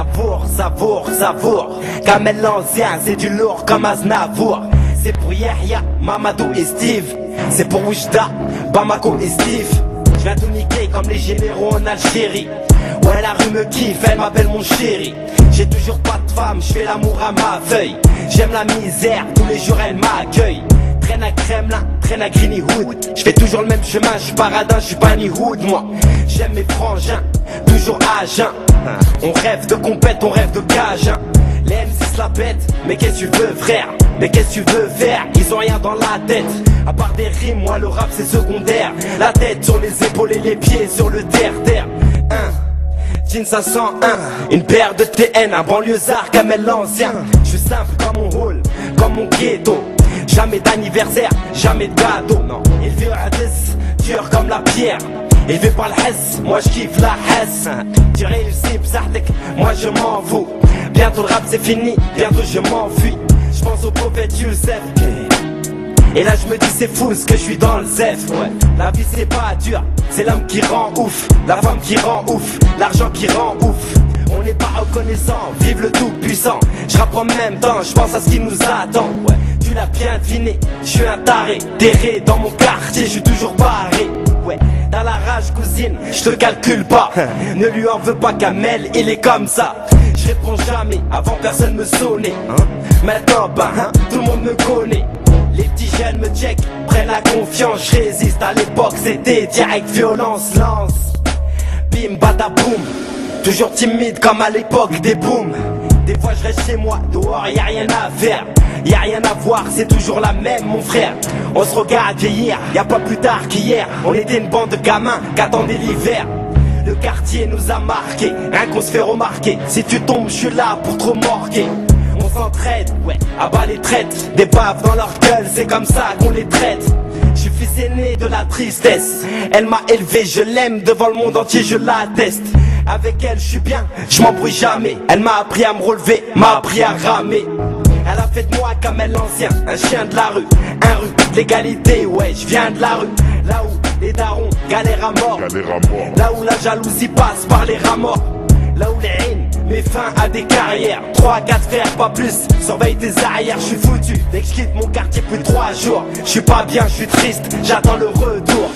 Savoure, savoure, savoure. Kamel l'ancien, c'est du lourd comme Aznavour. C'est pour Yahya, Mamadou et Steve. C'est pour Oujda, Bamako et Steve. Je viens tout niquer comme les généraux en Algérie. Ouais, la rue me kiffe, elle m'appelle mon chéri. J'ai toujours pas de femme, je fais l'amour à ma feuille. J'aime la misère, tous les jours elle m'accueille. Traîne à Kremlin, traîne à Greeny Hood. Je fais toujours le même chemin, je suis paradin, je suis Bunny Hood moi. J'aime mes frangins, toujours à jeun. On rêve de compète, on rêve de cage hein. Les M6 la bête, mais qu'est-ce que tu veux frère? Mais qu'est-ce que tu veux faire? Ils ont rien dans la tête. À part des rimes, moi le rap c'est secondaire. La tête sur les épaules et les pieds sur le terre-terre. Jean 501, une paire de TN, un banlieusard Kamel l'ancien. Je suis simple comme mon hall, comme mon ghetto. Jamais d'anniversaire, jamais de gâteau. Non, élevé à 10, dur comme la pierre. Élevé par le Hess, moi je kiffe la Hess. Tu réussis, bzardek, moi je m'en fous. Bientôt le rap c'est fini, bientôt je m'enfuis. Je pense au prophète Youssef. Et là je me dis c'est fou ce que je suis dans le zef. Ouais. La vie c'est pas dur, c'est l'homme qui rend ouf. La femme qui rend ouf, l'argent qui rend ouf. On n'est pas reconnaissant, vive le tout puissant. Je rappe en même temps, je pense à ce qui nous attend. Ouais. Tu l'as bien deviné, je suis un taré. Terré dans mon quartier, je suis toujours barré. Ouais, dans la rage cousine, je te calcule pas. Ne lui en veux pas Kamel, il est comme ça. Je réponds jamais, avant personne me sonnait. Maintenant tout le monde me connaît. Les petits jeunes me check, prennent la confiance. Je résiste, à l'époque c'était direct violence. Lance, bim badaboum. Toujours timide comme à l'époque des booms. Des fois je reste chez moi, dehors y'a rien à faire. Y'a rien à voir, c'est toujours la même mon frère. On se regarde vieillir, y'a pas plus tard qu'hier. On était une bande de gamins qu'attendaient l'hiver. Le quartier nous a marqué, rien qu'on se fait remarquer. Si tu tombes, je suis là pour te remorquer. On s'entraide, ouais, à bas les traites. Des baves dans leur gueule, c'est comme ça qu'on les traite. Je suis fils aîné de la tristesse. Elle m'a élevé, je l'aime, devant le monde entier je l'atteste. Avec elle je suis bien, je m'embrouille jamais. Elle m'a appris à me relever, m'a appris à ramer. Elle a fait de moi Kamel l'ancien, un chien de la rue. Un rue, l'égalité, ouais, je viens de la rue. Là où les darons galèrent à mort. Là où la jalousie passe par les rats morts. Là où les haines met fin à des carrières. 3-4 frères, pas plus, surveille tes arrières. Je suis foutu, dès que je quitte mon quartier plus de 3 jours. Je suis pas bien, je suis triste, j'attends le retour.